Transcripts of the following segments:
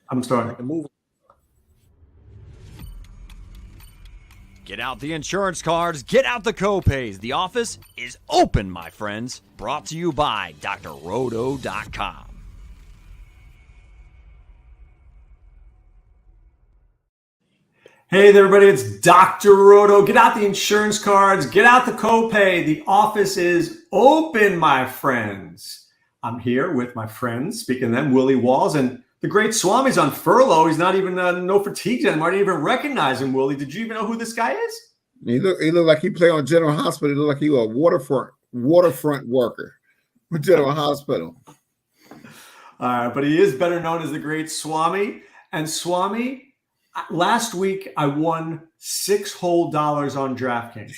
I'm starting. I can move. Get out the insurance cards, get out the copays. The office is open, my friends. Brought to you by drroto.com. Hey there, everybody, it's Dr. Roto. Get out the insurance cards, get out the copay. The office is open, my friends. I'm here with my friends, speaking of them, Willie Walls, and the great Swame's on furlough. He's not even, no fatigues anymore. I didn't even recognize him, Willie. Did you even know who this guy is? He looked like he played on General Hospital. He looked like he was a waterfront worker with General Hospital. But he is better known as the great Swame. And Swame, last week I won $6 whole on DraftKings.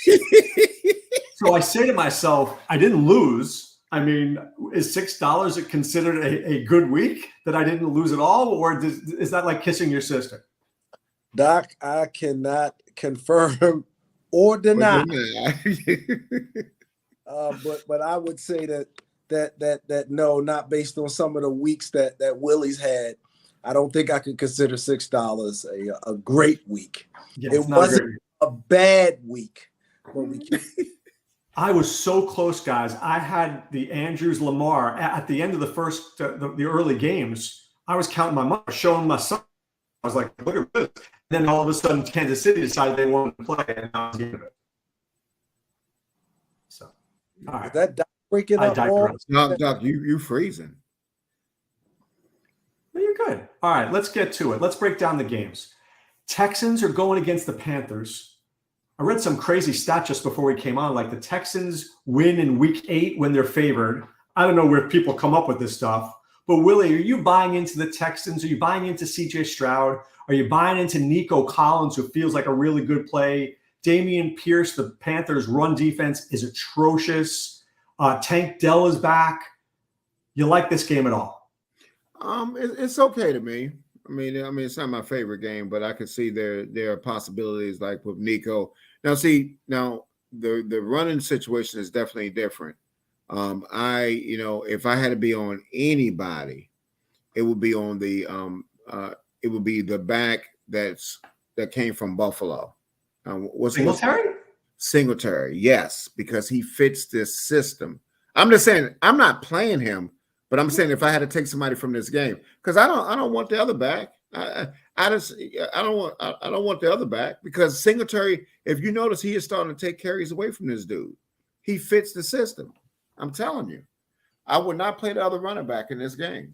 So I say to myself, I didn't lose. I mean, is $6 considered a good week that I didn't lose at all? Or is that like kissing your sister? Doc, I cannot confirm or deny. But I would say that no, not based on some of the weeks that Willie's had. I don't think I could consider $6 a great week. Yeah, it wasn't a bad week. I was so close, guys. I had the Andrews Lamar at the end of the first, the early games. I was counting my money, showing my son. I was like, look at this. And then all of a sudden, Kansas City decided they wanted to play, and I was giving it. So, all right. Is that Doc breaking up? Doc, you freezing. No, you're good. All right, let's get to it. Let's break down the games. Texans are going against the Panthers. I read some crazy stat just before we came on, like the Texans win in week 8 when they're favored. I don't know where people come up with this stuff. But Willie, are you buying into the Texans? Are you buying into CJ Stroud? Are you buying into Nico Collins, who feels like a really good play? Dameon Pierce, the Panthers' run defense is atrocious. Tank Dell is back. You like this game at all? It's okay to me. I mean, it's not my favorite game, but I can see there are possibilities like with Nico. Now, the running situation is definitely different. If I had to be on anybody, it would be on the back that came from Buffalo. Singletary, yes, because he fits this system. I'm just saying, I'm not playing him. But I'm saying if I had to take somebody from this game, because I don't want the other back. I don't want the other back because Singletary, if you notice, he is starting to take carries away from this dude. He fits the system. I'm telling you, I would not play the other running back in this game.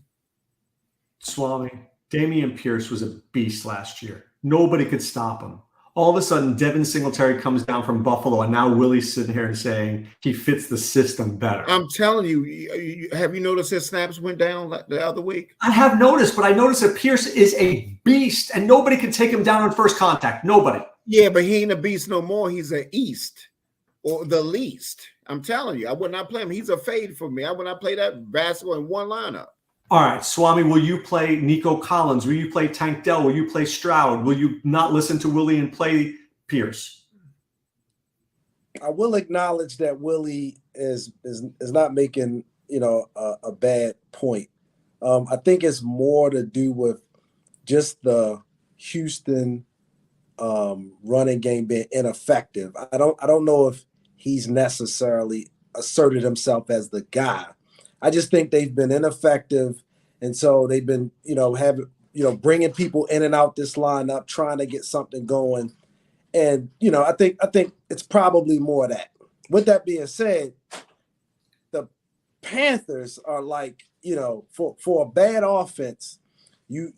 Swami, Dameon Pierce was a beast last year. Nobody could stop him. All of a sudden, Devin Singletary comes down from Buffalo, and now Willie's sitting here and saying he fits the system better. I'm telling you, have you noticed his snaps went down like the other week? I have noticed, but I noticed that Pierce is a beast, and nobody can take him down on first contact. Nobody. Yeah, but he ain't a beast no more. He's an East or the least. I'm telling you, I would not play him. He's a fade for me. I would not play that basketball in one lineup. All right, Swami, will you play Nico Collins? Will you play Tank Dell? Will you play Stroud? Will you not listen to Willie and play Pierce? I will acknowledge that Willie is not making a bad point. I think it's more to do with just the Houston running game being ineffective. I don't know if he's necessarily asserted himself as the guy. I just think they've been ineffective, and so they've been, bringing people in and out this lineup, trying to get something going. And I think it's probably more of that. With that being said, the Panthers are like, for a bad offense, you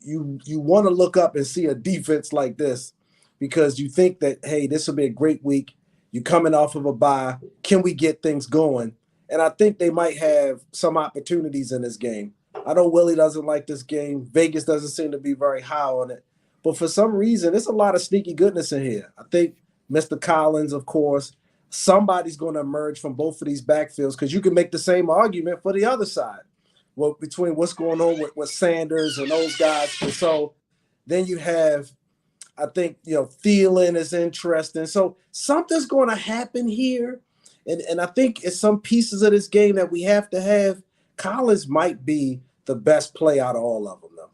want to look up and see a defense like this because you think that, hey, this will be a great week. You're coming off of a bye. Can we get things going? And I think they might have some opportunities in this game. I know Willie doesn't like this game. Vegas doesn't seem to be very high on it. But for some reason, there's a lot of sneaky goodness in here. I think Mr. Collins, of course, somebody's going to emerge from both of these backfields because you can make the same argument for the other side. Well, between what's going on with Sanders and those guys. And so then you have, I think, Thielen is interesting. So something's going to happen here. And I think it's some pieces of this game that we have to have. Collins might be the best play out of all of them, though.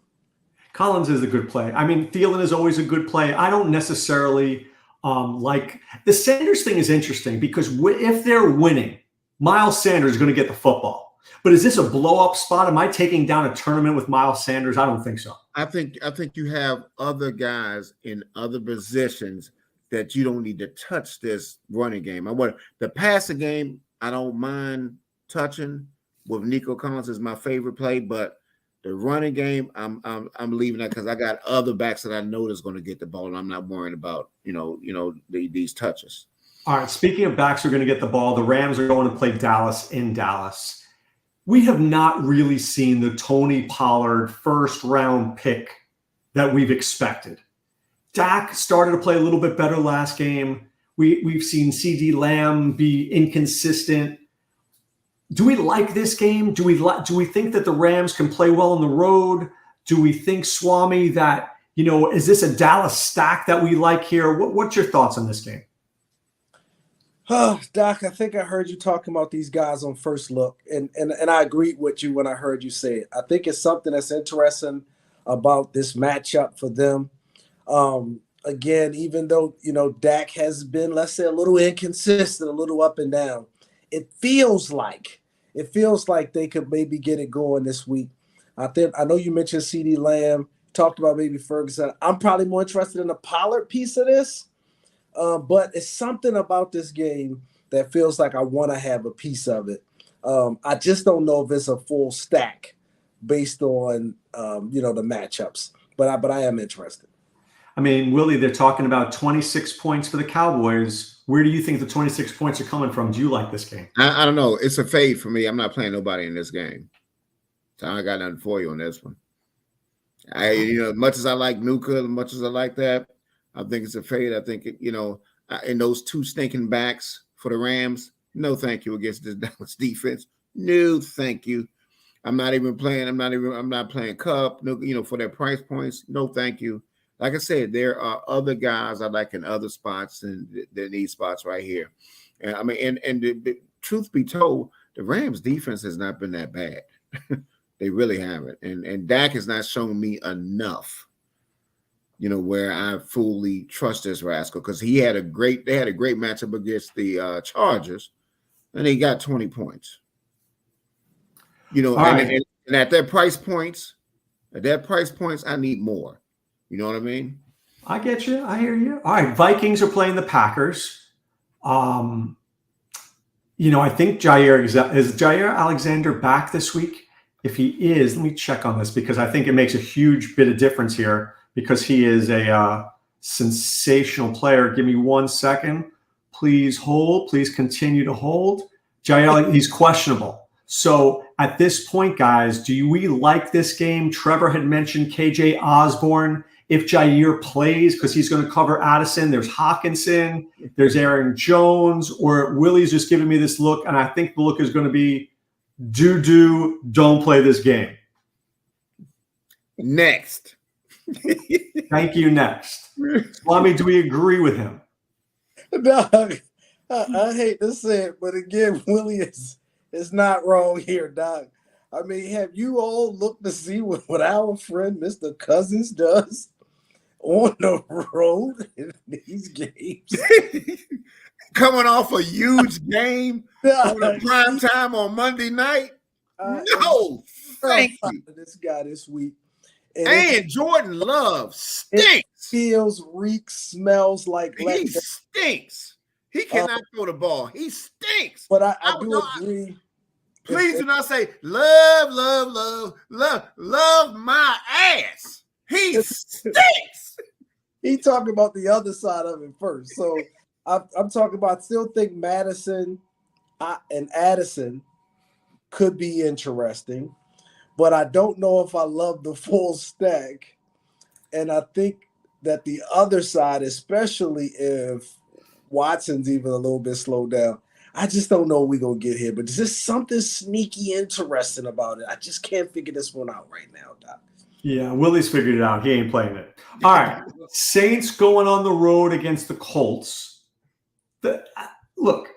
Collins is a good play. I mean, Thielen is always a good play. I don't necessarily like the Sanders thing is interesting because if they're winning, Miles Sanders is going to get the football. But is this a blow-up spot? Am I taking down a tournament with Miles Sanders? I don't think so. I think you have other guys in other positions that you don't need to touch this running game. I want the passing game. I don't mind touching with Nico Collins is my favorite play, but the running game, I'm leaving that because I got other backs that I know that's going to get the ball, and I'm not worrying about these touches. All right. Speaking of backs who are going to get the ball, the Rams are going to play Dallas in Dallas. We have not really seen the Tony Pollard first-round pick that we've expected. Dak started to play a little bit better last game. We've seen CD Lamb be inconsistent. Do we like this game? Do we think that the Rams can play well on the road? Do we think, Swame, that, is this a Dallas stack that we like here? What's your thoughts on this game? Oh, Doc, I think I heard you talking about these guys on first look, and I agreed with you when I heard you say it. I think it's something that's interesting about this matchup for them. Again, even though, Dak has been, let's say, a little inconsistent, a little up and down, it feels like they could maybe get it going this week. I know you mentioned CD Lamb, talked about maybe Ferguson. I'm probably more interested in the Pollard piece of this. But it's something about this game that feels like I want to have a piece of it. I just don't know if it's a full stack based on, the matchups. But I am interested. I mean, Willie, they're talking about 26 points for the Cowboys. Where do you think the 26 points are coming from? Do you like this game? I don't know. It's a fade for me. I'm not playing nobody in this game. So I got nothing for you on this one. As much as I like Nuka, as much as I like that, I think it's a fade. I think, in those two stinking backs for the Rams, no thank you against this Dallas defense. No thank you. I'm not playing Cup, for their price points. No thank you. Like I said, there are other guys I like in other spots than these spots right here. And the truth be told, the Rams defense has not been that bad. They really haven't. And Dak has not shown me enough, where I fully trust this rascal, because they had a great matchup against the Chargers, and they got 20 points. And at their price points, I need more. You know what I mean? I get you. I hear you. All right, Vikings are playing the Packers. I think is Jair Alexander back this week? If he is, let me check on this because I think it makes a huge bit of difference here because he is a sensational player. Give me 1 second. Please hold. Please continue to hold. Jair, he's questionable. So at this point, guys, do we like this game? Trevor had mentioned KJ Osborne. If Jair plays, because he's going to cover Addison, there's Hawkinson, there's Aaron Jones, or Willie's just giving me this look, and I think the look is going to be don't play this game. Next. Thank you, next. Swami, do we agree with him? Doug, I hate to say it, but again, Willie is not wrong here, Doug. I mean, have you all looked to see what our friend Mr. Cousins does on the road in these games? Coming off a huge game on a prime time on Monday night? No, thank you. This guy this week. And Jordan Love stinks. Feels, reeks, smells like he stinks. He cannot throw the ball. He stinks. But I do agree. Please do not say love my ass. He stinks. He talking about the other side of it first. So I'm talking about, I still think Madison and Addison could be interesting, but I don't know if I love the full stack. And I think that the other side, especially if Watson's even a little bit slowed down, I just don't know what we're going to get here. But there's just something sneaky interesting about it. I just can't figure this one out right now, Doc. Yeah, Willie's figured it out. He ain't playing it. All right. Saints going on the road against the Colts. Look,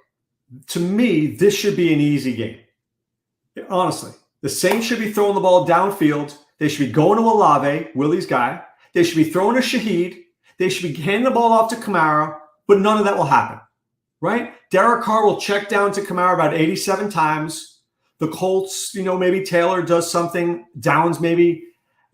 to me, this should be an easy game. Honestly, the Saints should be throwing the ball downfield. They should be going to Olave, Willie's guy. They should be throwing to Shaheed. They should be handing the ball off to Kamara, but none of that will happen, right? Derek Carr will check down to Kamara about 87 times. The Colts, maybe Taylor does something. Downs maybe,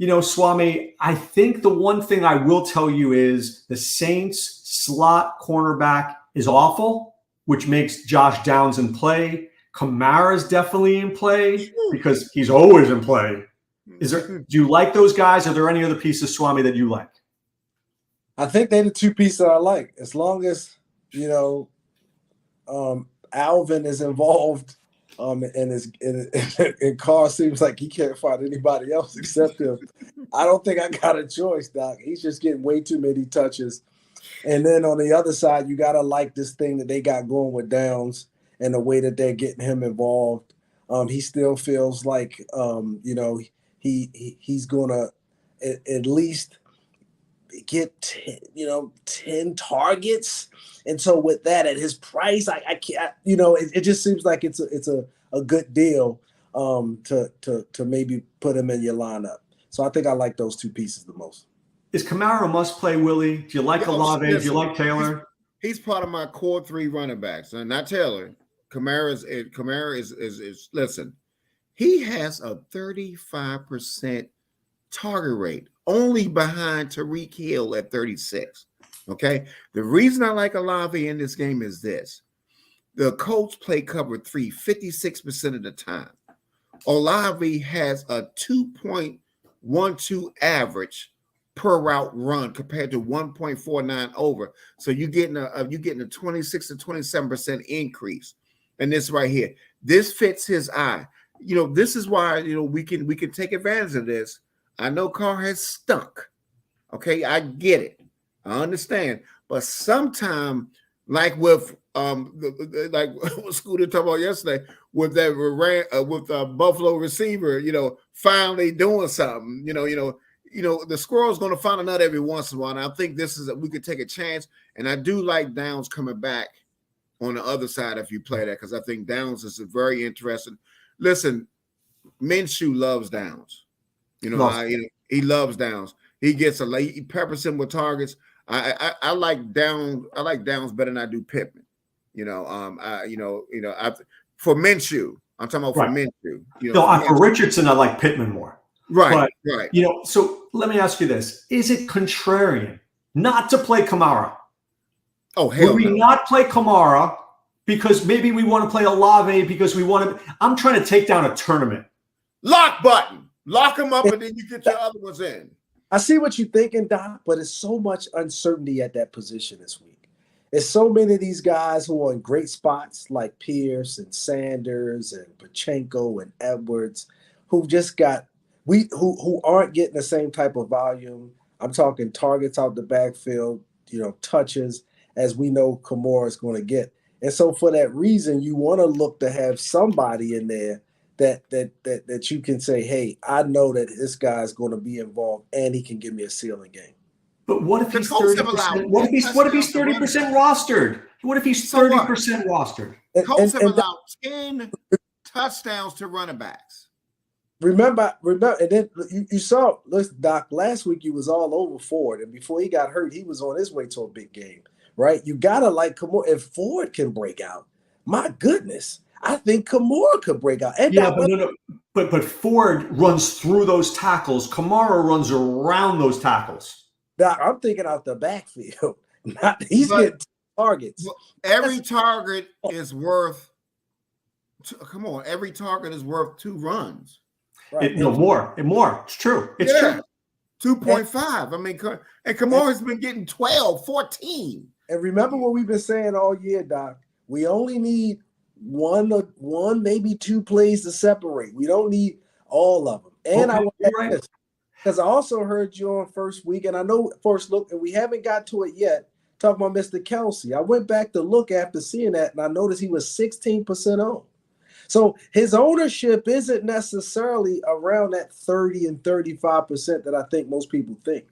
Swame. I think the one thing I will tell you is the Saints slot cornerback is awful, which makes Josh Downs in play. Kamara is definitely in play because he's always in play. Do you like those guys? Are there any other pieces, Swami, that you like? I think they're the two pieces I like. As long as, Alvin is involved, and Carr seems like he can't find anybody else except him. I don't think I got a choice, Doc. He's just getting way too many touches. And then on the other side, you got to like this thing that they got going with Downs and the way that they're getting him involved. He still feels like, he's going to at least get 10 targets. And so with that, at his price, I can't, it just seems like it's a good deal to maybe put him in your lineup. So I think I like those two pieces the most. Is Kamara a must play, Willie? Do you like Olave? Do you like Taylor? He's part of my core 3 running backs, and not Taylor. Kamara is listen. He has a 35% target rate, only behind Tyreek Hill at 36. Okay. The reason I like Olave in this game is this. The Colts play cover 3 56% of the time. Olave has a 2.12 average per route run compared to 1.49 over. So you're getting a 26 to 27% increase. And this right here, this fits his eye. This is why we can take advantage of this. I know Carr has stunk. Okay, I get it. I understand. But sometime, like with like what Scooter talked about yesterday, with that with the Buffalo receiver, finally doing something. The squirrel's going to find a nut every once in a while. And I think we could take a chance. And I do like Downs coming back on the other side if you play that, because I think Downs is very interesting. Listen, Minshew loves Downs. He loves Downs. He peppers him with targets. I like Downs. I like Downs better than I do Pittman. For Minshew, I'm talking about for Minshew. For Richardson, I like Pittman more. Right. So let me ask you this: is it contrarian not to play Kamara? Oh, hell no. Would we not play Kamara because maybe we want to play Olave because we want to? I'm trying to take down a tournament. Lock button. Lock them up, and then you get your other ones in. I see what you're thinking, Doc, but it's so much uncertainty at that position this week. It's so many of these guys who are in great spots like Pierce and Sanders and Pachenko and Edwards who just got who aren't getting the same type of volume. I'm talking targets out the backfield, touches, as we know Kamara is going to get. And so for that reason, you want to look to have somebody in there that you can say, hey, I know that this guy's going to be involved and he can give me a ceiling game. But what if he's 30%? What if he's 30% rostered? What if he's 30% rostered? Colts have allowed 10 touchdowns to running backs. Remember, and then you saw, listen, Doc, last week you was all over Ford, and before he got hurt, he was on his way to a big game, right? You gotta if Ford can break out, my goodness, I think Kamara could break out. And but Ford runs through those tackles. Kamara runs around those tackles. Doc, I'm thinking out the backfield. He's getting targets. Every target is worth. Come on, every target is worth 2 runs. Right. More. It's true. It's true. 2.5. I mean, and Kamara's been getting 12, 14. And remember what we've been saying all year, Doc. We only need one, maybe 2 plays to separate. We don't need all of them. And I want this because I also heard you on first week, and I know first look, and we haven't got to it yet. Talking about Mr. Kelsey, I went back to look after seeing that, and I noticed he was 16% owned. So his ownership isn't necessarily around that 30 and 35% that I think most people think.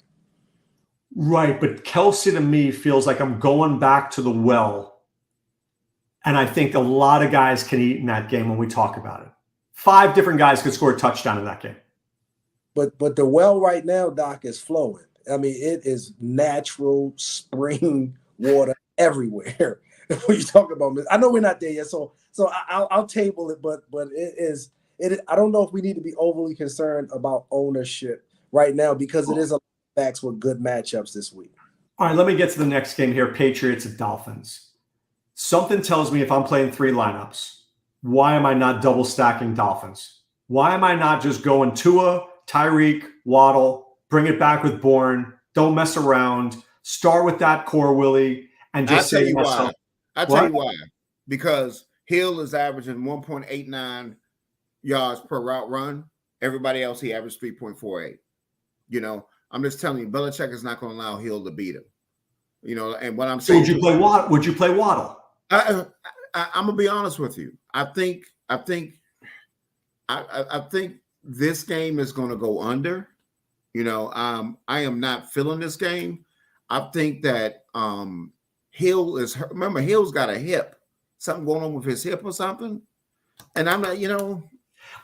Right, but Kelsey to me feels like I'm going back to the well. And I think a lot of guys can eat in that game when we talk about it. 5 different guys could score a touchdown in that game. But the well right now, Doc, is flowing. I mean, it is natural spring water everywhere. When you talk about, I know we're not there yet, so I'll table it. But it is. I don't know if we need to be overly concerned about ownership right now because it is a backs with good matchups this week. All right, let me get to the next game here. Patriots at Dolphins. Something tells me if I'm playing 3 lineups, why am I not double stacking Dolphins? Why am I not just going Tua, Tyreek, Waddle, bring it back with Bourne, don't mess around, start with that core, Willie, and just I'll tell say you myself. why. I'll tell you why. Because Hill is averaging 1.89 yards per route run. Everybody else, he averaged 3.48. You know, I'm just telling you, Belichick is not going to allow Hill to beat him. You know, and what I'm saying. Would you play Waddle? Would you play Waddle? I'm gonna be honest with you. I think this game is going to go under. You know, I am not feeling this game. I think that Hill is. Remember, Hill's got a hip. Something going on with his hip or something. And I'm not. You know.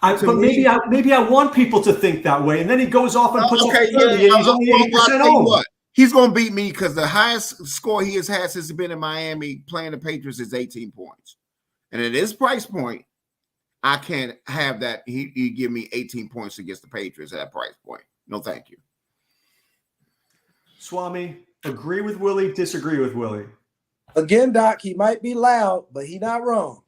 Maybe I want people to think that way, and then he goes off and puts up 30, and he's only 80% owned. He's going to beat me because the highest score he has had since he's been in Miami playing the Patriots is 18 points. And at his price point, I can't have that. He give me 18 points against the Patriots at that price point. No, thank you. Swame, agree with Willie, disagree with Willie. Again, Doc, he might be loud, but he's not wrong.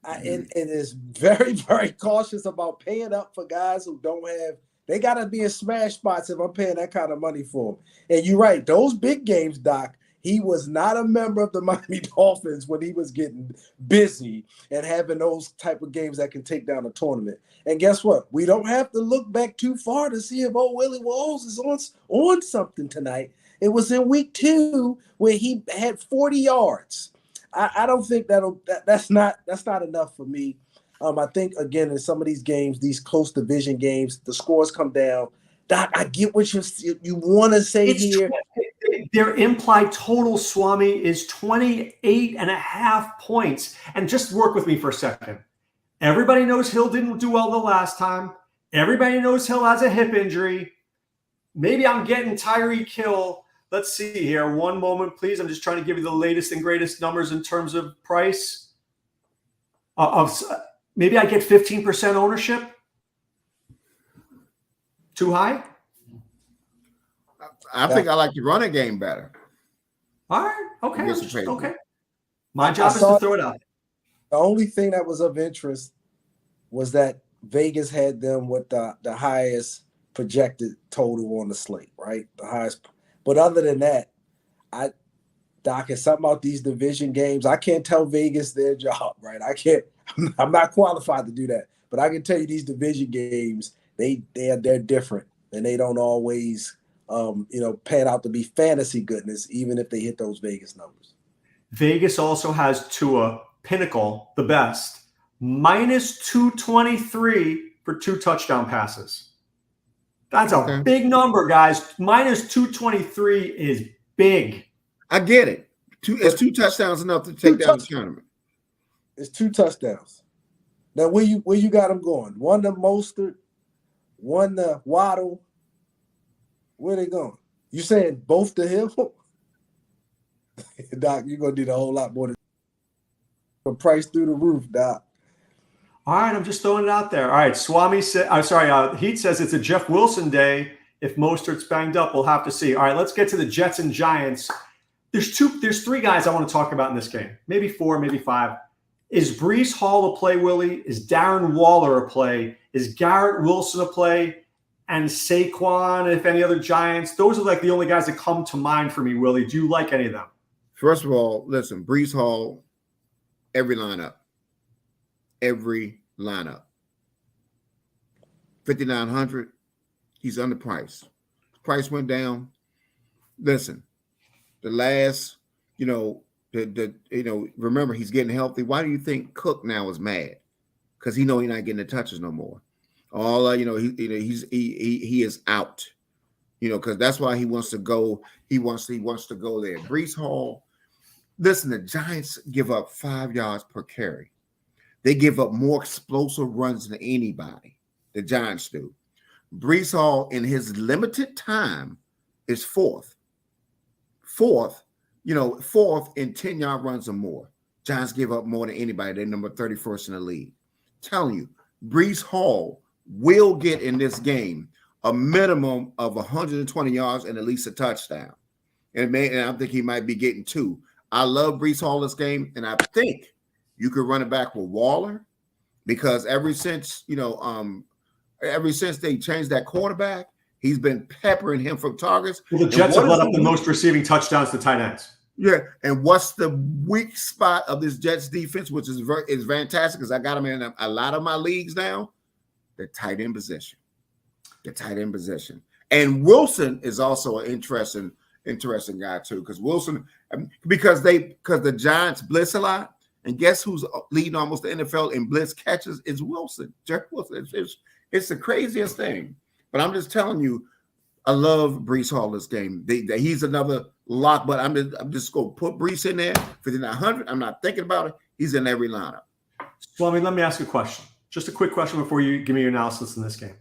And is very, very cautious about paying up for guys who don't have. They got to be in smash spots if I'm paying that kind of money for them. And you're right. Those big games, Doc, he was not a member of the Miami Dolphins when he was getting busy and having those type of games that can take down a tournament. And guess what? We don't have to look back too far to see if Willie Walls is on something tonight. It was in week 2 where he had 40 yards. I don't think that's not enough for me. I think, again, in some of these games, these close division games, the scores come down. Doc, I get what you want to say here. Their implied total, Swami, is 28.5 points. And just work with me for a second. Everybody knows Hill didn't do well the last time. Everybody knows Hill has a hip injury. Maybe I'm getting Tyreek Hill. Let's see here. One moment, please. I'm just trying to give you the latest and greatest numbers in terms of price. Maybe I get 15% ownership. Too high? I think I like the running game better. All right. Okay. Okay. My job is to throw it out. The only thing that was of interest was that Vegas had them with the highest projected total on the slate, right? The highest. But other than that, Doc, it's something about these division games. I can't tell Vegas their job, right? I'm not qualified to do that. But I can tell you these division games, they're different, and they don't always pan out to be fantasy goodness, even if they hit those Vegas numbers. Vegas also has Tua, Pinnacle, the best, minus 223 for 2 touchdown passes. That's a big number, guys. Minus 223 is big. I get it. It's 2 touchdowns enough to take down the tournament. It's 2 touchdowns. Now, where you got them going? One to Mostert, one to Waddle. Where they going? You saying both to Hill? Doc, you're going to need a whole lot more to price through the roof, Doc. All right, I'm just throwing it out there. All right, Swami said, Heat says it's a Jeff Wilson day. If Mostert's banged up, we'll have to see. All right, let's get to the Jets and Giants. There's 3 guys I want to talk about in this game. Maybe 4, maybe 5. Is Breece Hall a play, Willie? Is Darren Waller a play? Is Garrett Wilson a play? And Saquon, if any other Giants? Those are like the only guys that come to mind for me, Willie. Do you like any of them? First of all, listen, Breece Hall, every lineup. 5,900. He's underpriced. Price went down. Listen, the last, remember he's getting healthy. Why do you think Cook now is mad? Because he's not getting the touches no more. He is out. Because that's why he wants to go. He wants to go there. Breece Hall. Listen, the Giants give up 5 yards per carry. They give up more explosive runs than anybody. The Giants do. Brees Hall in his limited time is fourth. Fourth in 10-yard runs or more. Giants give up more than anybody. They're number 31st in the league. Telling you, Brees Hall will get in this game a minimum of 120 yards and at least a touchdown. And I think he might be getting 2. I love Brees Hall this game, and I think you could run it back with Waller because ever since they changed that quarterback, he's been peppering him for targets. Well, the Jets have let up the most receiving touchdowns to tight ends. Yeah, and what's the weak spot of this Jets defense, which is fantastic because I got them in a lot of my leagues now? The tight end position. And Wilson is also an interesting guy too, because the Giants blitz a lot, and guess who's leading almost the NFL in blitz catches is Wilson. Jerry Wilson. It's the craziest thing. But I'm just telling you, I love Brees Hall this game. He's another lock, but I'm just going to put Brees in there. 5,900. I'm not thinking about it. He's in every lineup. Well, let me ask you a question. Just a quick question before you give me your analysis in this game.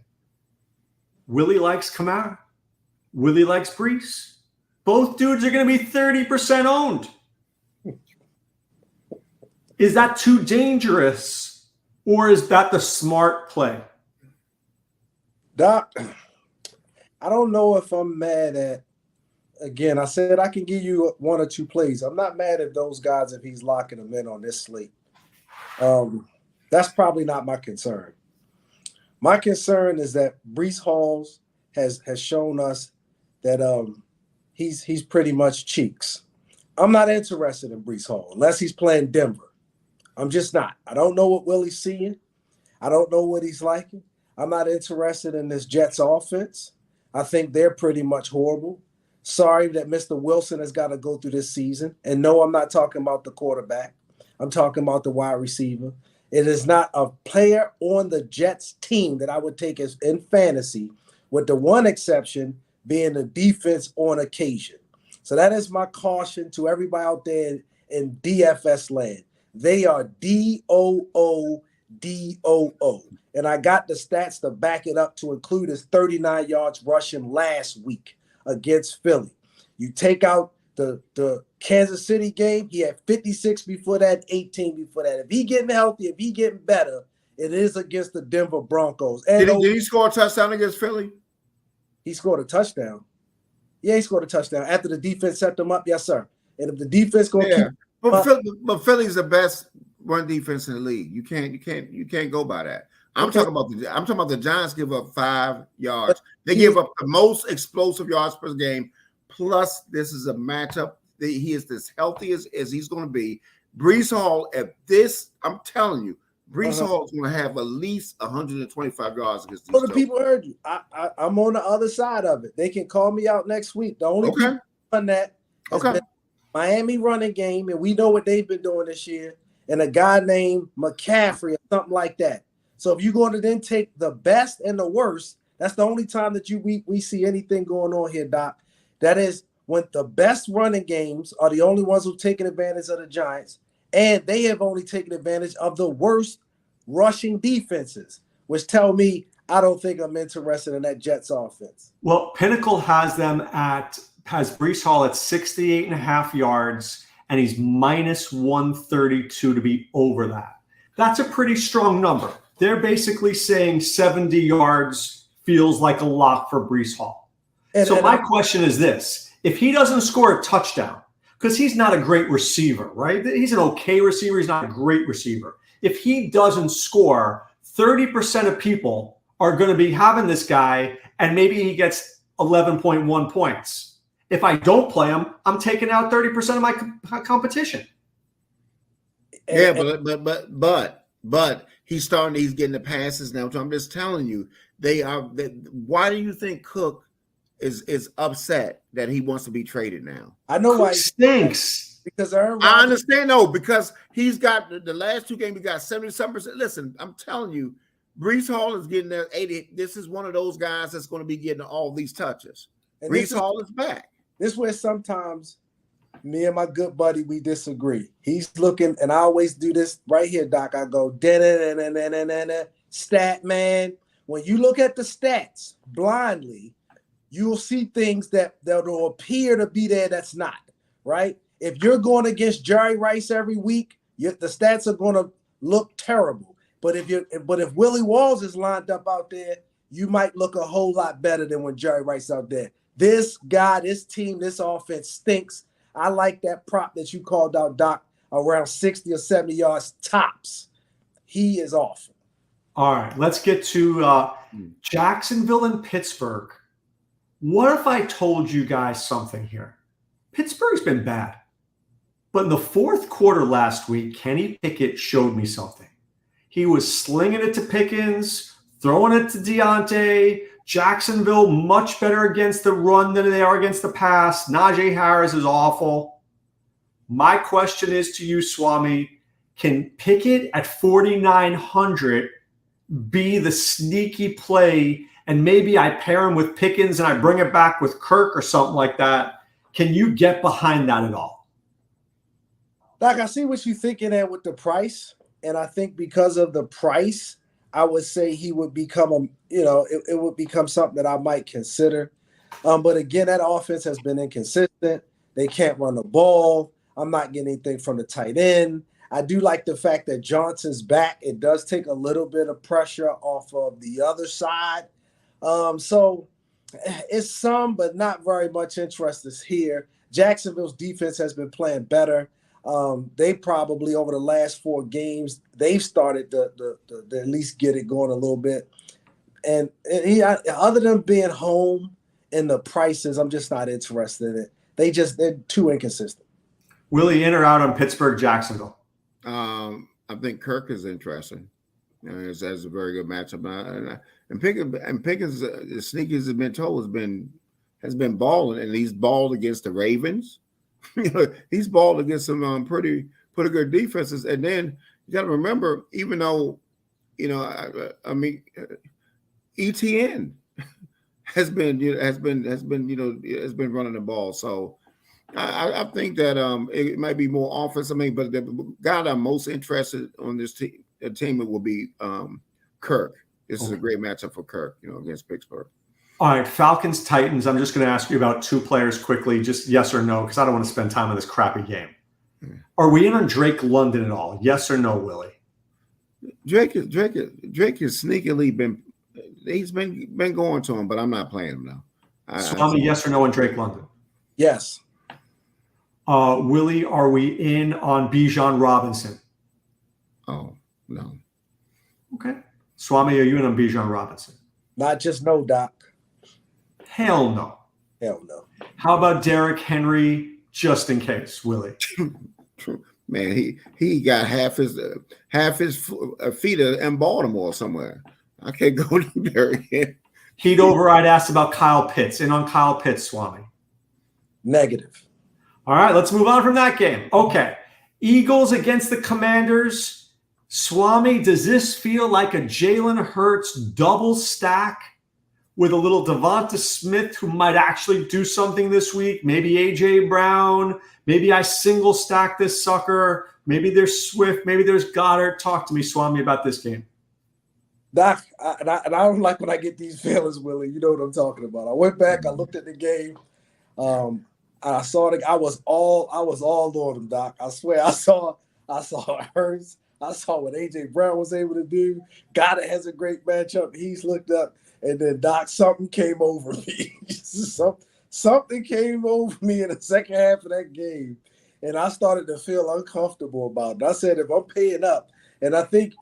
Willie likes Kamara. Willie likes Brees. Both dudes are going to be 30% owned. Is that too dangerous, or is that the smart play? Doc, I don't know if I'm mad at, again, I said I can give you 1 or 2 plays. I'm not mad at those guys if he's locking them in on this slate. That's probably not my concern. My concern is that Brees Hall has shown us that he's pretty much cheeks. I'm not interested in Brees Hall unless he's playing Denver. I'm just not. I don't know what Willie's seeing. I don't know what he's liking. I'm not interested in this Jets offense. I think they're pretty much horrible. Sorry that Mr. Wilson has got to go through this season. And no, I'm not talking about the quarterback. I'm talking about the wide receiver. It is not a player on the Jets team that I would take as in fantasy, with the one exception being the defense on occasion. So that is my caution to everybody out there in DFS land. They are DOODOO. And I got the stats to back it up to include his 39 yards rushing last week against Philly. You take out the Kansas City game, he had 56 before that, 18 before that. If he getting healthy, if he getting better, it is against the Denver Broncos. And did he score a touchdown against Philly? He scored a touchdown. Yeah, he scored a touchdown after the defense set them up. Yes, sir. And if the defense going to keep but Philly's the best run defense in the league. You can't go by that. I'm talking about the Giants give up 5 yards. They give up the most explosive yards per game. Plus, this is a matchup. He is as healthy as he's going to be. Brees Hall, I'm telling you, Brees Hall is going to have at least 125 yards against these. So the people heard you. I'm on the other side of it. They can call me out next week. The only people on that has been Miami running game, and we know what they've been doing this year, and a guy named McCaffrey or something like that. So if you're going to then take the best and the worst, that's the only time that we see anything going on here, Doc. That is when the best running games are the only ones who've taken advantage of the Giants, and they have only taken advantage of the worst rushing defenses, which tell me I don't think I'm interested in that Jets offense. Well, Pinnacle has Brees Hall at 68.5 yards, and he's minus 132 to be over that. That's a pretty strong number. They're basically saying 70 yards feels like a lock for Brees Hall. So my question is this. If he doesn't score a touchdown, because he's not a great receiver, right? He's an okay receiver. He's not a great receiver. If he doesn't score, 30% of people are going to be having this guy, and maybe he gets 11.1 points. If I don't play him, I'm taking out 30% of my competition. Yeah, but he's getting the passes now. So I'm just telling you, why do you think Cook is upset that he wants to be traded now? I know why. Cook stinks. Because I understand, because he's got the last 2 games, he got 77%. Listen, I'm telling you, Brees Hall is getting there 80. This is one of those guys that's going to be getting all these touches. Brees Hall is back. This is where sometimes me and my good buddy, we disagree. He's looking, and I always do this right here, Doc. I go, stat man. when you look at the stats blindly, you'll see things that'll appear to be there that's not, right? If you're going against Jerry Rice every week, the stats are going to look terrible. But if Willie Walls is lined up out there, you might look a whole lot better than when Jerry Rice out there. This guy, this team, this offense stinks. I like that prop that you called out, Doc, around 60 or 70 yards tops. He is awful. All right, let's get to Jacksonville and Pittsburgh. What if I told you guys something here? Pittsburgh's been bad. But in the fourth quarter last week, Kenny Pickett showed me something. He was slinging it to Pickens, throwing it to Deontay. Jacksonville much better against the run than they are against the pass. Najee Harris is awful. My question is to you, Swami, can Pickett at 4,900 be the sneaky play, and maybe I pair him with Pickens and I bring it back with Kirk or something like that? Can you get behind that at all? Doc, I see what you're thinking there with the price, and I think because of the price, I would say he would become it would become something that I might consider. But again, that offense has been inconsistent. They can't run the ball. I'm not getting anything from the tight end. I do like the fact that Johnson's back. It does take a little bit of pressure off of the other side. So it's some, but not very much interest is here. Jacksonville's defense has been playing better. They probably over the last 4 games, they've started to at least get it going a little bit. And other than being home and the prices, I'm just not interested in it. They're too inconsistent. Willie, in or out on Pittsburgh, Jacksonville? I think Kirk is interesting. That's a very good matchup. And Pickens, the sneakies have been told has been balling, and he's balled against the Ravens. He's balled against some pretty good defenses. And then you got to remember, even though ETN has been running the ball. So I think that it might be more offense. But the guy that I'm most interested on this team will be Kirk. This is a great matchup for Kirk, against Pittsburgh. All right, Falcons, Titans. I'm just going to ask you about 2 players quickly, just yes or no, because I don't want to spend time on this crappy game. Are we in on Drake London at all? Yes or no, Willie? Drake is sneakily been going to him, but I'm not playing him now. Swami, yes or no on Drake London? Yes. Willie, are we in on Bijan Robinson? Oh, no. Okay. Swami, are you in on Bijan Robinson? Not just no, Doc. Hell no. Hell no. How about Derrick Henry, just in case, Willie? Man, he got half his feet in Baltimore somewhere. I can't go to Derrick Henry. Heat override asked about Kyle Pitts. In on Kyle Pitts, Swami? Negative. All right, let's move on from that game. Okay. Eagles against the Commanders. Swami, does this feel like a Jalen Hurts double stack with a little Devonta Smith who might actually do something this week? Maybe A.J. Brown. Maybe I single stack this sucker. Maybe there's Swift. Maybe there's Goddard. Talk to me, Swami, about this game. Doc, I don't like when I get these feelings, Willie. You know what I'm talking about. I went back. I looked at the game. I saw I was all on him, Doc. I swear, I saw Hurts. I saw what A.J. Brown was able to do. Goddard has a great matchup. He's looked up, and then Doc, something came over me. Something came over me in the second half of that game, and I started to feel uncomfortable about it. I said, if I'm paying up, and I think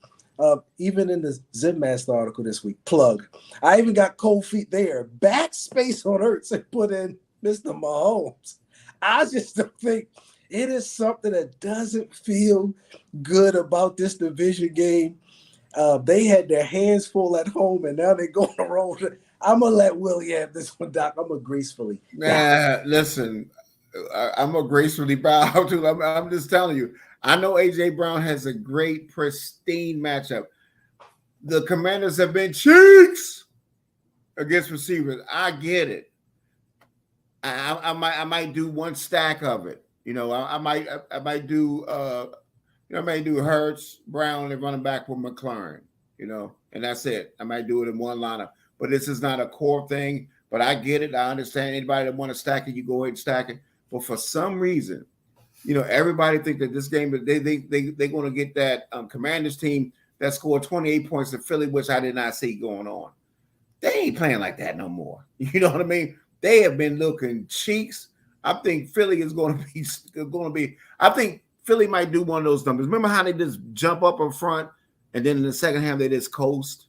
even in the Zenmaster article this week, plug, I even got cold feet there. Backspace on Hurts and put in Mr. Mahomes. I just don't think it is something that doesn't feel good about this division game. They had their hands full at home, and now they're going on the road. I'm going to let Willie have this one, Doc. I'm going to gracefully. Listen, I'm going to gracefully bow out to him. I'm just telling you. I know A.J. Brown has a great, pristine matchup. The Commanders have been cheeks against receivers. I get it. I might do one stack of it. I might do Hurts, Brown, and running back with McLaurin. and that's it. I might do it in one lineup, but this is not a core thing. But I get it. I understand anybody that want to stack it, you go ahead and stack it. But for some reason, everybody think that this game that they're going to get that Commanders team that scored 28 points in Philly, which I did not see going on. They ain't playing like that no more. You know what I mean? They have been looking cheeks. I think Philly is going to be. I think Philly might do one of those numbers. Remember how they just jump up in front, and then in the second half they just coast.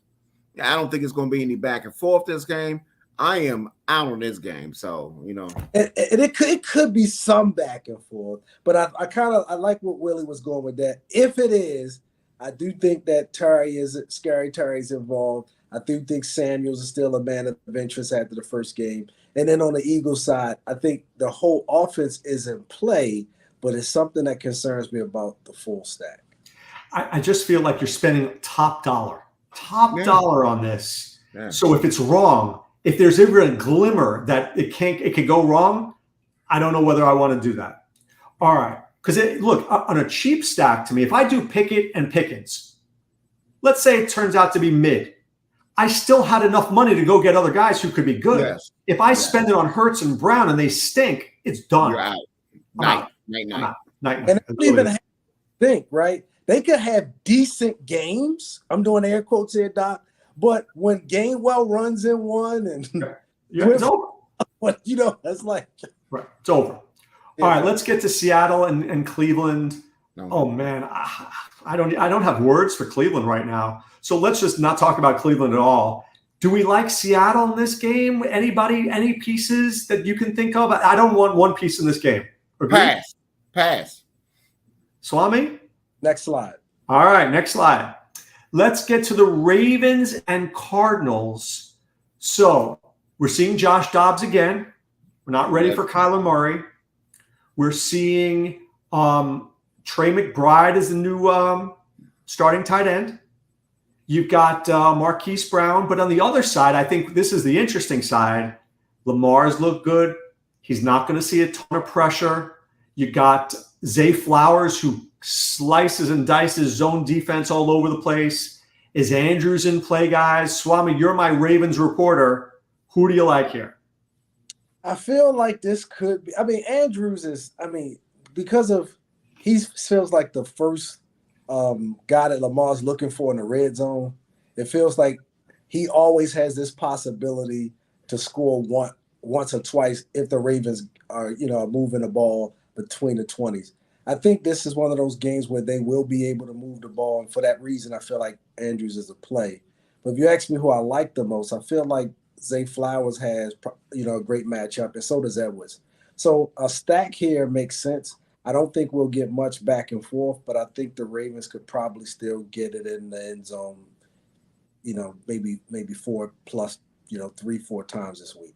I don't think it's going to be any back and forth this game. I am out on this game, so and it could be some back and forth, but I like what Willie was going with that. If it is, I do think that Scary Terry's involved. I do think Samuels is still a man of interest after the first game. And then on the Eagles side, I think the whole offense is in play, but it's something that concerns me about the full stack. I just feel like you're spending top dollar on this. Yeah. So if it's wrong, if there's ever a glimmer that it could go wrong, I don't know whether I want to do that. All right. Because look, on a cheap stack to me, if I do Pickett and Pickens, let's say it turns out to be mid, I still had enough money to go get other guys who could be good. Yes. If I spend it on Hurts and Brown and they stink, it's done. You're out. Night. And they don't even have to think, right? They could have decent games. I'm doing air quotes here, Doc. But when Gainwell runs in one and it's over. That's like right. It's over. All right, let's get to Seattle and Cleveland. No. Oh man, I don't have words for Cleveland right now. So let's just not talk about Cleveland at all. Do we like Seattle in this game? Anybody, any pieces that you can think of? I don't want one piece in this game. Agree? Pass. Swame? Next slide. All right, next slide. Let's get to the Ravens and Cardinals. So we're seeing Josh Dobbs again. We're not ready for Kyler Murray. We're seeing Trey McBride as the new starting tight end. You've got Marquise Brown. But on the other side, I think this is the interesting side. Lamar's looked good. He's not going to see a ton of pressure. You got Zay Flowers, who slices and dices zone defense all over the place. Is Andrews in play, guys? Swami, you're my Ravens reporter. Who do you like here? I feel like this could be. Andrews is. Because of he feels like the first guy that Lamar's looking for in the red zone. It feels like he always has this possibility to score once or twice if the Ravens are moving the ball between the 20s. I think this is one of those games where they will be able to move the ball, and for that reason, I feel like Andrews is a play. But if you ask me who I like the most, I feel like Zay Flowers has a great matchup, and so does Edwards. So a stack here makes sense. I don't think we'll get much back and forth, but I think the Ravens could probably still get it in the end zone, maybe 4+, 3-4 times this week.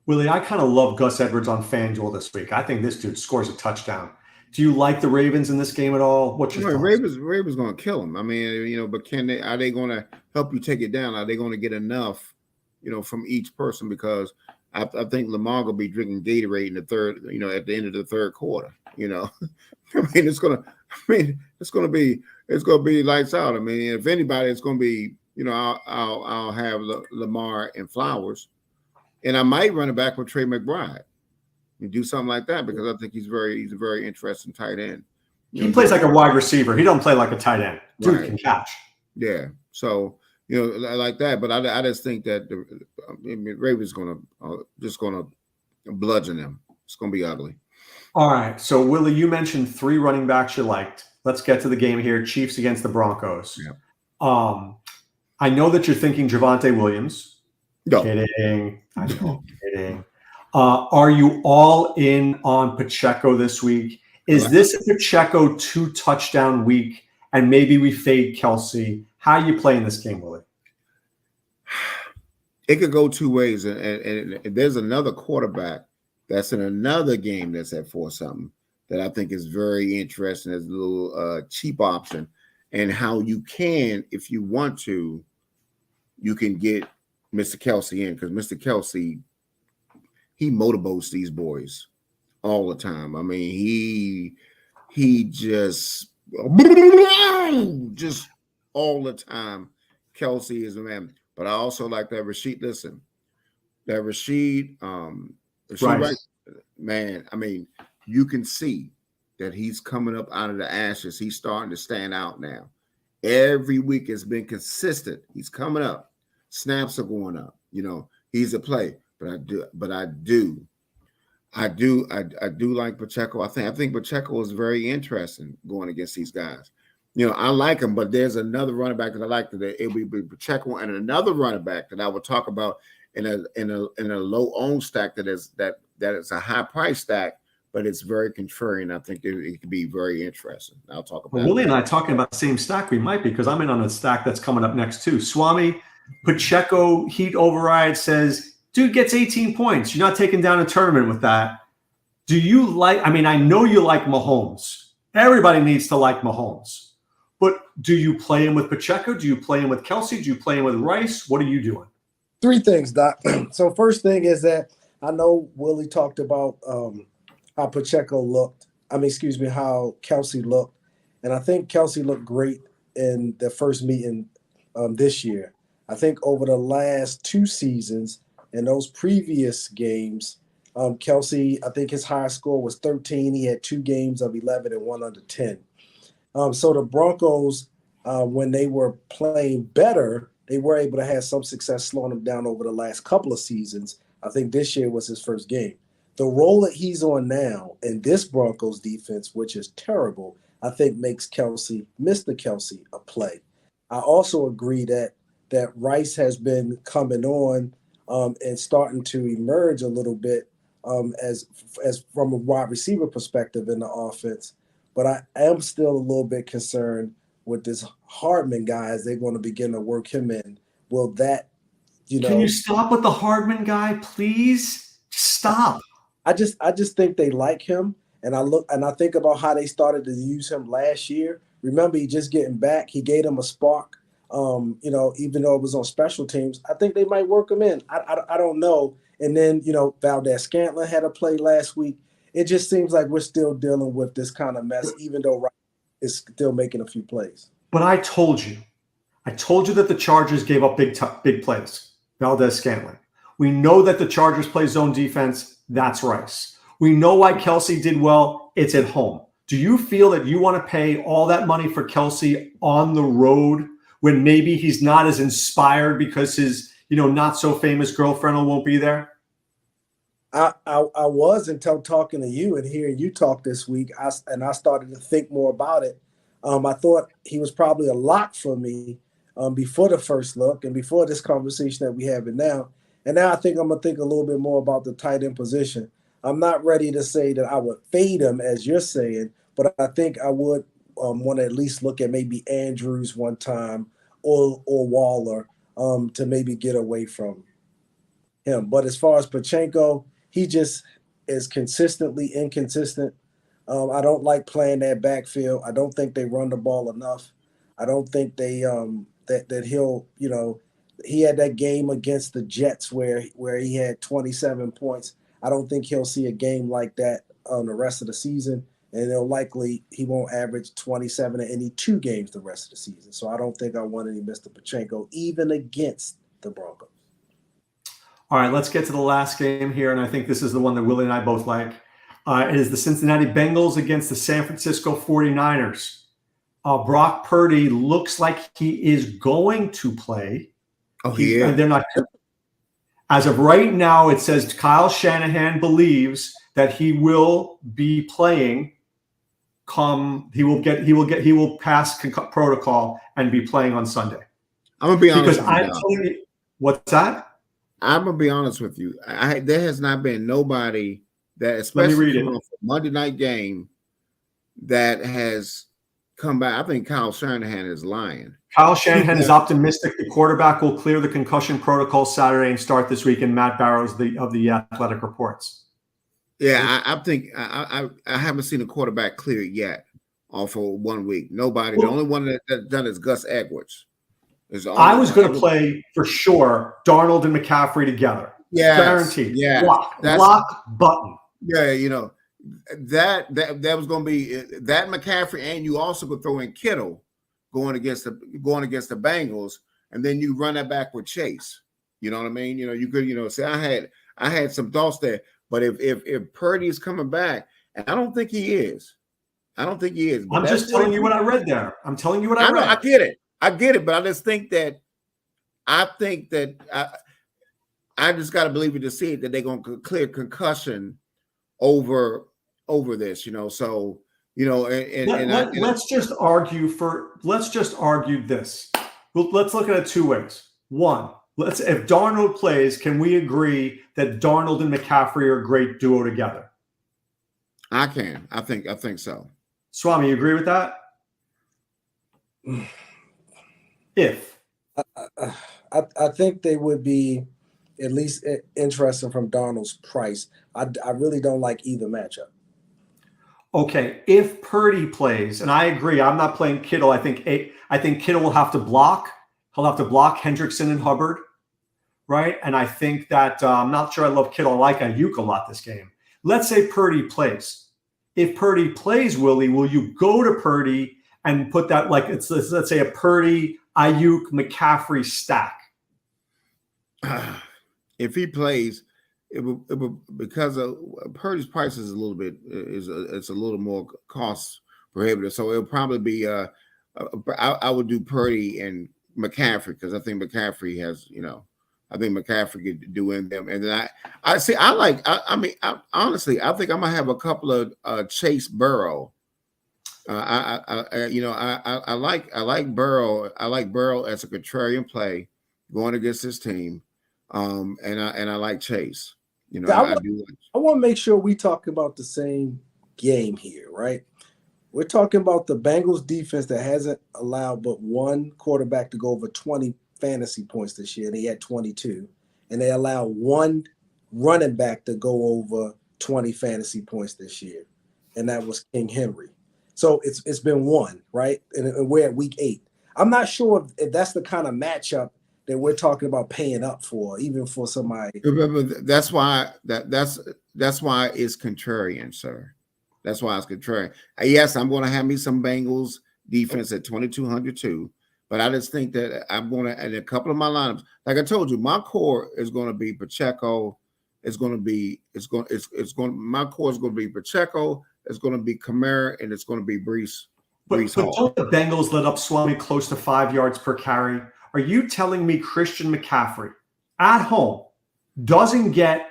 Willie, I kind of love Gus Edwards on FanDuel this week. I think this dude scores a touchdown. Do you like the Ravens in this game at all? What's your thoughts? Ravens going to kill them. But are they going to help you take it down? Are they going to get enough, from each person? Because I think Lamar will be drinking Gatorade in the third, at the end of the third quarter. It's going to be lights out. If anybody, it's going to be, I'll have Lamar and Flowers, and I might run it back with Trey McBride. And do something like that because I think he's a very interesting tight end. He plays like a wide receiver. He don't play like a tight end. Dude can catch. Yeah. So like that. But I just think that the Ravens going to bludgeon them. It's going to be ugly. All right. So Willie, you mentioned 3 running backs you liked. Let's get to the game here. Chiefs against the Broncos. Yeah. I know that you're thinking Javonte Williams. No. Kidding. I know. Kidding. Are you all in on Pacheco this week? Is this a Pacheco 2-touchdown week, and maybe we fade Kelsey? How are you playing this game, Willie? It could go two ways, and there's another quarterback that's in another game that's at 4-something that I think is very interesting as a little cheap option, and how you can, if you want to, you can get Mr. Kelsey in because Mr. Kelsey, he motorboats these boys all the time. He just all the time. Kelsey is a man, but I also like that Rashid. Listen, that Rashid right, man. I mean, you can see that he's coming up out of the ashes. He's starting to stand out now. Every week has been consistent. He's coming up. Snaps are going up. You know, he's a play. But I do like Pacheco. I think Pacheco is very interesting going against these guys. You know, I like him, but there's another running back that I like today. It would be Pacheco and another running back that I will talk about in a low owned stack that is a high price stack, but it's very contrarian. I think it could be very interesting. I'll talk about. Well, Willie and I talking about the same stack. We might be, because I'm in on a stack that's coming up next too. Swame, Pacheco, Heat override says, dude gets 18 points. You're not taking down a tournament with that. Do you like? I mean, I know you like Mahomes. Everybody needs to like Mahomes. But do you play him with Pacheco? Do you play him with Kelsey? Do you play him with Rice? What are you doing? Three things, Doc. So first thing is that I know Willie talked about how Pacheco looked. How Kelsey looked. And I think Kelsey looked great in the first meeting this year. I think over the last 2 seasons, in those previous games, Kelsey, I think his highest score was 13. He had 2 games of 11 and 1 under 10. So the Broncos, when they were playing better, they were able to have some success slowing them down over the last couple of seasons. I think this year was his first game. The role that he's on now in this Broncos defense, which is terrible, I think makes Mr. Kelsey, a play. I also agree that Rice has been coming on and starting to emerge a little bit as from a wide receiver perspective in the offense. But I am still a little bit concerned with this Hardman guy as they're going to begin to work him in. Will that, Can you stop with the Hardman guy, please? Stop. I just think they like him, and I think about how they started to use him last year. Remember, he just getting back. He gave them a spark. Even though it was on special teams, I think they might work him in. I don't know. And then Valdez-Scantling had a play last week. It just seems like we're still dealing with this kind of mess, even though Rice is still making a few plays. But I told you that the Chargers gave up big plays. Valdez-Scantling. We know that the Chargers play zone defense. That's Rice. We know why Kelsey did well. It's at home. Do you feel that you want to pay all that money for Kelsey on the road when maybe he's not as inspired because his not so famous girlfriend won't be there? I was until talking to you and hearing you talk this week. I started to think more about it. I thought he was probably a lock for me before the first look and before this conversation that we having now. And now I think I'm going to think a little bit more about the tight end position. I'm not ready to say that I would fade him, as you're saying, but I think I would want to at least look at maybe Andrews one time or Waller to maybe get away from him. But as far as Pacheco, he just is consistently inconsistent. I don't like playing that backfield. I don't think they run the ball enough. I don't think they that he'll, he had that game against the Jets where he had 27 points. I don't think he'll see a game like that on the rest of the season. And he won't average 27 in any 2 games the rest of the season. So I don't think I want any Mr. Pacheco, even against the Broncos. All right, let's get to the last game here, and I think this is the one that Willie and I both like. It is the Cincinnati Bengals against the San Francisco 49ers. Brock Purdy looks like he is going to play. Oh, yeah. They're not. As of right now, it says Kyle Shanahan believes that he will be playing. He will pass protocol and be playing on Sunday. I'm gonna be honest. What's that? I'm gonna be honest with you. There has not been nobody that, especially from a Monday night game, that has come back. I think Kyle Shanahan is lying. Kyle Shanahan is optimistic the quarterback will clear the concussion protocol Saturday and start this week. And Matt Barrows of the Athletic reports. Yeah, I think I haven't seen a quarterback clear yet off of 1 week. Nobody. The only one that's done is Gus Edwards. I was going to play for sure Darnold and McCaffrey together. Yeah, guaranteed. Yeah, lock button. Yeah, that was going to be that McCaffrey, and you also could throw in Kittle going against the Bengals. and then you run it back with Chase. You know what I mean? You know, you could, say I had some thoughts there, but if Purdy is coming back, and I don't think he is. But I'm just telling you what I read there. I'm telling you what I read. I get it, but I just think that I just got to believe it to see it that they're going to clear concussion over this, So let's just argue this. Well, let's look at it two ways. One, if Darnold plays, can we agree that Darnold and McCaffrey are a great duo together? I can. I think so. Swame, you agree with that? If I think they would be at least interesting from Darnold's price. I really don't like either matchup. Okay, if Purdy plays, and I agree, I'm not playing Kittle. I think Kittle will have to block. He'll have to block Hendrickson and Hubbard, right? And I think that I'm not sure I love Kittle. I like Ayuk a lot this game. Let's say Purdy plays. If Purdy plays, Willie, will you go to Purdy and put that let's say a Purdy, Ayuk, McCaffrey stack? If he plays, it will because of Purdy's price is a little bit it's a little more cost prohibitive. So it'll probably be I would do Purdy and McCaffrey because I think McCaffrey has I think McCaffrey could do in them. And then honestly, I think I'm gonna have a couple of Chase Burrow. I like Burrow. I like Burrow as a contrarian play going against this team. And I like Chase. I want to make sure we talk about the same game here, right? We're talking about the Bengals defense that hasn't allowed but one quarterback to go over 20 fantasy points this year. They had 22, and they allowed one running back to go over 20 fantasy points this year, and that was King Henry. So it's been one, right? And we're at week 8. I'm not sure if that's the kind of matchup that we're talking about paying up for, even for somebody. That's why that's why it's contrarian, sir. That's why it's contrarian. Yes, I'm going to have me some Bengals defense at 2,200 too, but I just think that I'm going to, and a couple of my lineups, like I told you, my core is going to be Pacheco. My core is going to be Pacheco. It's going to be Kamara, and it's going to be Brees. But don't the Bengals let up Swami close to 5 yards per carry? Are you telling me Christian McCaffrey at home doesn't get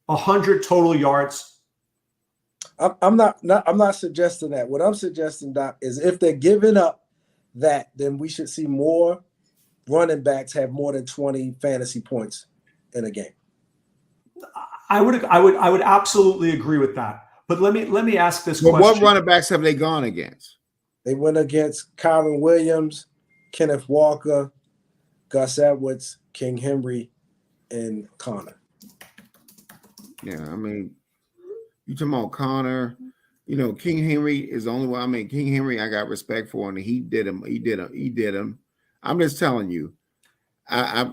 100 total yards? I'm not suggesting that. What I'm suggesting, Doc, is if they're giving up that, then we should see more running backs have more than 20 fantasy points in a game. I would absolutely agree with that. But let me ask this question. What running backs have they gone against? They went against Kyron Williams, Kenneth Walker, Gus Edwards, King Henry, and Connor. Yeah, I mean, you talking about Connor? King Henry is the only one. I mean, King Henry, I got respect for, and he did him. I'm just telling you, I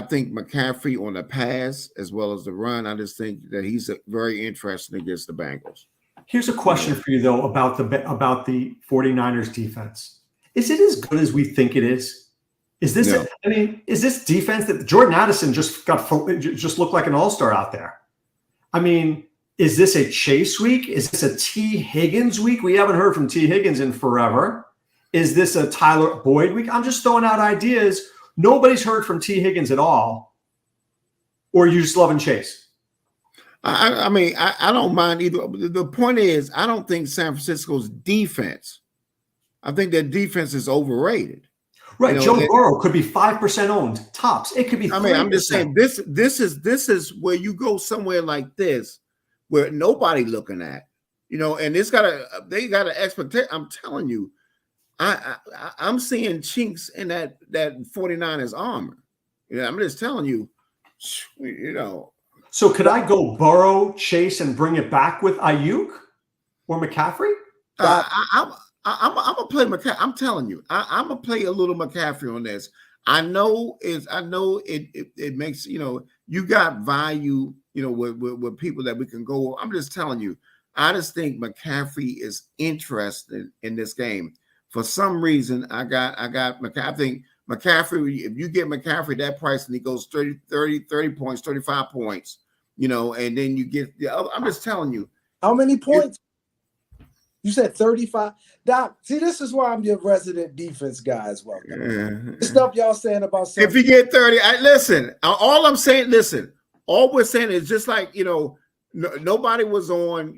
think McCaffrey on the pass as well as the run. I just think that he's very interesting against the Bengals. Here's a question for you though about the 49ers defense. Is it as good as we think it is? Is this? No. Is this defense that Jordan Addison just looked like an all-star out there? I mean, is this a Chase week? Is this a T. Higgins week? We haven't heard from T. Higgins in forever. Is this a Tyler Boyd week? I'm just throwing out ideas. Nobody's heard from T. Higgins at all. Or are you just loving Chase? I mean, I don't mind either. The point is, I don't think San Francisco's defense, I think their defense is overrated. Right. Joe Burrow could be 5% owned tops. It could be 3%. I mean, I'm just saying this is where you go somewhere like this where nobody looking at, and they got an expectation. I'm telling you, I'm seeing chinks in that 49ers armor. I'm just telling you, So could I go Burrow, Chase, and bring it back with Ayuk or McCaffrey? I'm gonna play McCaffrey. I'm telling you, I'm gonna play a little McCaffrey on this. I know it makes you got value with people that we can go. I'm just telling you, I just think McCaffrey is interested in this game. For some reason, I think McCaffrey, if you get McCaffrey that price and he goes 30 points, 35 points, and then you get the other. I'm just telling you. How many points? You said 35. Doc, see, this is why I'm your resident defense guy as well. The stuff y'all saying about if you get 30, listen, all I'm saying, all we're saying is just like, nobody was on,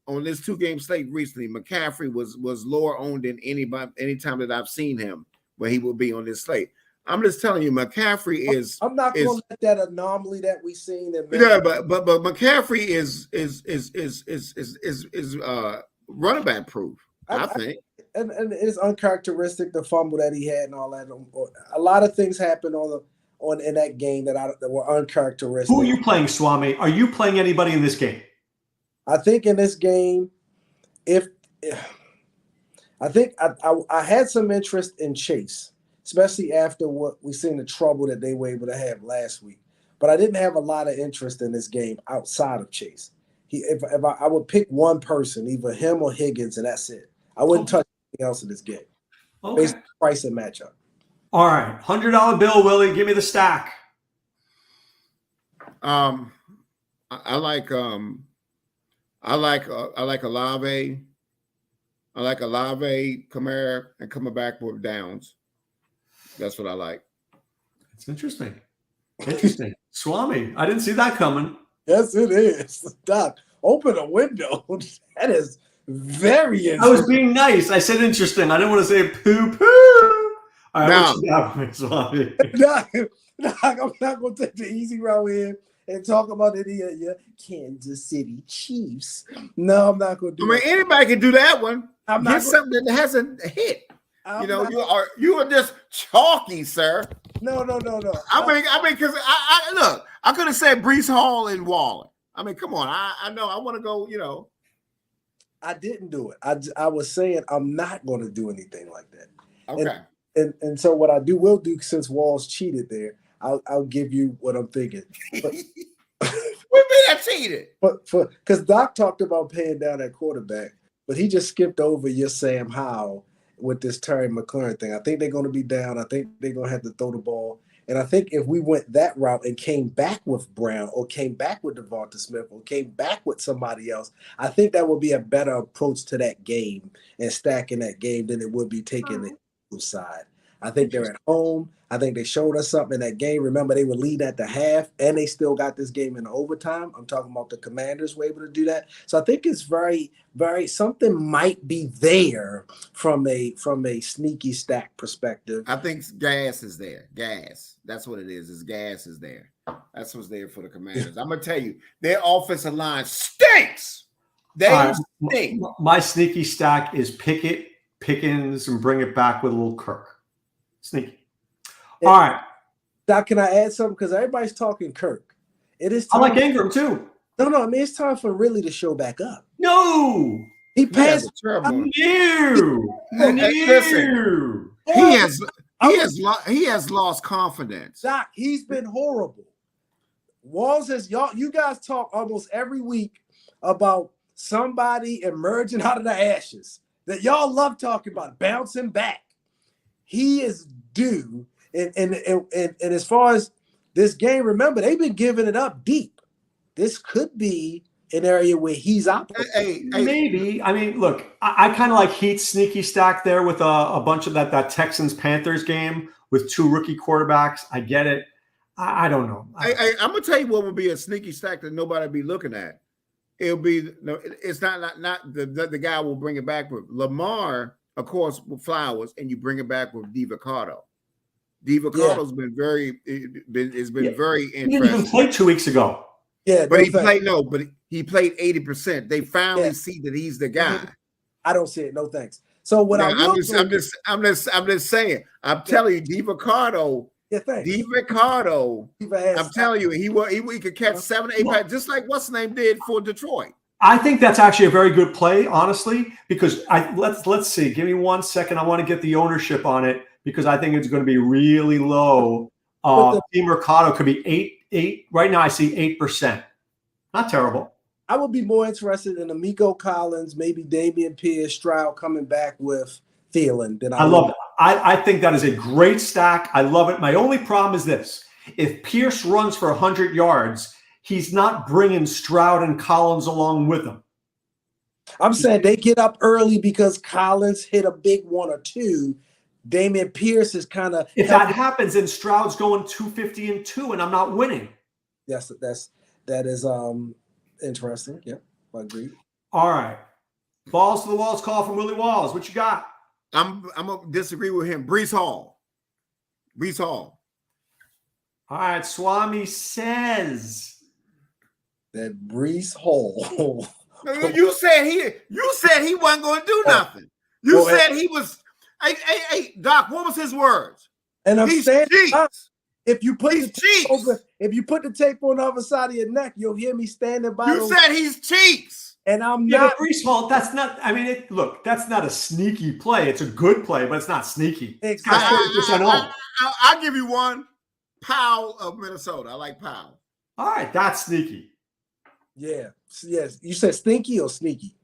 on this 2-game slate recently. McCaffrey was lower owned than anybody, anytime that I've seen him where he will be on this slate. I'm just telling you, McCaffrey is. I'm not going to let that anomaly that we've seen. But McCaffrey is running back proof. I think, and it's uncharacteristic the fumble that he had and all that. A lot of things happened in that game that were uncharacteristic. Who are you playing, Swame? Are you playing anybody in this game? I think in this game, I had some interest in Chase, especially after what we seen the trouble that they were able to have last week. But I didn't have a lot of interest in this game outside of Chase. If I would pick one person, either him or Higgins, and that's it. I wouldn't touch anything else in this game. Okay. Based on price and matchup. All right, $100 bill, Willie. Give me the stack. I like Olave. I like Olave, Kamara, and coming back with Downs. That's what I like. It's interesting. Swame, I didn't see that coming. Yes, it is. Doc, open a window. That is very interesting. I was being nice. I said interesting. I didn't want to say poo-poo. All right, now, what you got for me, Swame? Doc, I'm not going to take the easy route here and talk about any of your Kansas City Chiefs. No, I'm not going to do that. Anybody can do that one. I'm not something that hasn't hit. You are just chalky, sir. No. I mean, because I look, I could have said Breece Hall and Waller. I mean, come on. I know I want to go. I didn't do it. I was saying I'm not going to do anything like that. Okay. And so what I will do since Walls cheated there, I'll give you what I'm thinking. But, what mean I cheated? Because Doc talked about paying down at quarterback, but he just skipped over your Sam Howell with this Terry McLaurin thing. I think they're going to be down. I think they're going to have to throw the ball. And I think if we went that route and came back with Brown or came back with Devonta Smith or came back with somebody else, I think that would be a better approach to that game and stacking that game than it would be taking the Eagles side. I think they're at home. I think they showed us something in that game. Remember, they were leading at the half, and they still got this game in overtime. I'm talking about the Commanders were able to do that. So I think it's very, very something might be there from a sneaky stack perspective. I think gas is there. Gas. That's what it is. Gas is there. That's what's there for the Commanders. I'm gonna tell you, their offensive line stinks. They stink. My sneaky stack is Pickett, Pickens, and bring it back with a little Kirk. Sneaky. All right. Doc, can I add something? Because everybody's talking Kirk. It is. I like Ingram too. No. I mean, it's time for Willie to show back up. No. He passed. No. Listen, he has lost confidence. Doc, he's been horrible. Walls has you guys talk almost every week about somebody emerging out of the ashes that y'all love talking about, bouncing back. He is due. And as far as this game, remember, they've been giving it up deep. This could be an area where he's operating. Maybe. I mean, look, I kind of like Heat's sneaky stack there with a bunch of that Texans-Panthers game with 2 rookie quarterbacks. I get it. I don't know. I'm going to tell you what would be a sneaky stack that nobody will be looking at. It'll be – it's not the guy will bring it back with Lamar, of course, with Flowers, and you bring it back with DiViccardo. DiViccardo's been very very interesting. He didn't even play 2 weeks ago. Yeah, but he played 80%. They finally see that he's the guy. I don't see it. No thanks. So what I'm just saying. I'm telling you, DiViccardo. Yeah, thanks. DiViccardo. I'm telling you, he could catch 7 or 8 passes, just like what's name did for Detroit. I think that's actually a very good play, honestly, because let's see. Give me 1 second. I want to get the ownership on it because I think it's going to be really low. DiMercado could be 8. Right now, I see 8%. Not terrible. I would be more interested in Amico Collins, maybe Damian Pierce, Stroud coming back with Thielen. I love that. I think that is a great stack. I love it. My only problem is this. If Pierce runs for 100 yards, he's not bringing Stroud and Collins along with him. I'm saying they get up early because Collins hit a big 1 or 2. Damian Pierce is kind of. If that happens, then Stroud's going 250 and 2, and I'm not winning. Yes, that is interesting. Yeah, I agree. All right. Balls to the walls call from Willie Walls. What you got? I'm gonna disagree with him. Brees Hall. All right. Swami says that Brees Hall. You said he wasn't going to do nothing. You said he was. Hey, Doc. What was his words? And I'm saying, if you put the tape on the other side of your neck, you'll hear me standing by. You said he's cheeks. And I'm not. Brees Hall, that's not. I mean, look, that's not a sneaky play. It's a good play, but it's not sneaky. Exactly. I'll give you one. Powell of Minnesota. I like Powell. All right, that's sneaky. Yeah. Yes. You said stinky or sneaky?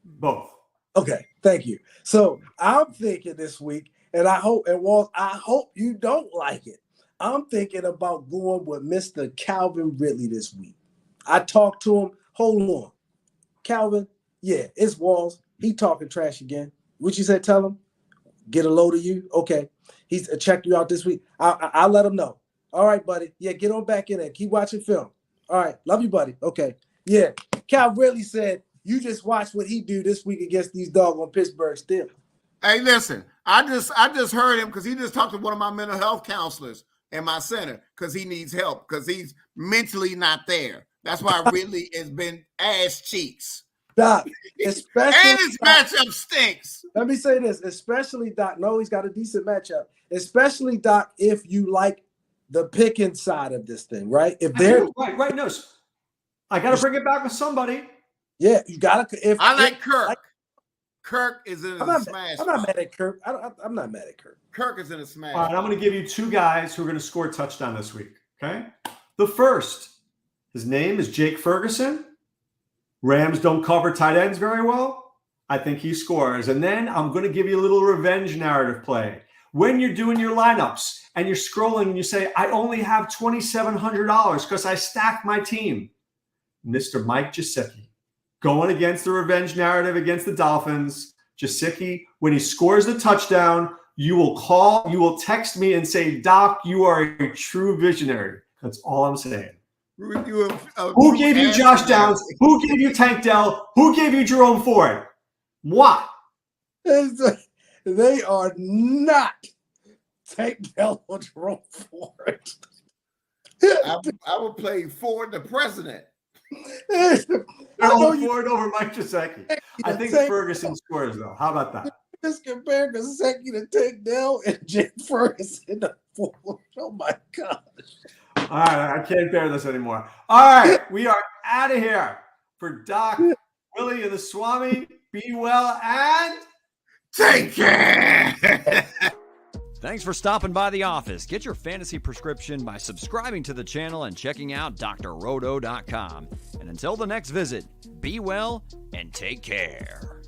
Both. Okay. Thank you. So I'm thinking this week, and I hope you don't like it. I'm thinking about going with Mr. Calvin Ridley this week. I talked to him. Hold on. Calvin, yeah, it's Walls. He talking trash again. What you say? Tell him. Get a load of you. Okay. He's check you out this week. I'll let him know. All right, buddy. Yeah, get on back in there. Keep watching film. All right. Love you, buddy. Okay. Yeah. Cal really said, you just watch what he do this week against these doggone Pittsburgh Steelers. Hey, listen. I just heard him because he just talked to one of my mental health counselors in my center because he needs help because he's mentally not there. That's why Ridley has been ass cheeks. Doc, especially and his matchup stinks. Let me say this, especially Doc. No, he's got a decent matchup. Especially Doc, if you like the picking side of this thing, right? If they're right, no, I got to bring it back with somebody. Yeah, you got to. I like Kirk. Kirk is in a smash. I'm not mad at Kirk. I'm not mad at Kirk. Kirk is in a smash. All right, I'm going to give you 2 guys who are going to score a touchdown this week. Okay, the first. His name is Jake Ferguson. Rams don't cover tight ends very well. I think he scores. And then I'm going to give you a little revenge narrative play. When you're doing your lineups and you're scrolling and you say, I only have $2,700 because I stacked my team. Mr. Mike Gesicki going against the revenge narrative against the Dolphins. Gesicki, when he scores the touchdown, you will text me and say, Doc, you are a true visionary. That's all I'm saying. Who gave you Josh Downs? Who gave you Tank Dell? Who gave you Jerome Ford? What? They are not Tank Dell or Jerome Ford. I would play Ford the president. Jerome Ford over Mike Gesicki. I think Ferguson scores, though. How about that? Just compare Gesicki to Tank Dell and Jake Ferguson to Ford. Oh, my gosh. All right, I can't bear this anymore. All right, we are out of here. For Doc, Willie, and the Swami, be well and take care. Thanks for stopping by the office. Get your fantasy prescription by subscribing to the channel and checking out drroto.com. And until the next visit, be well and take care.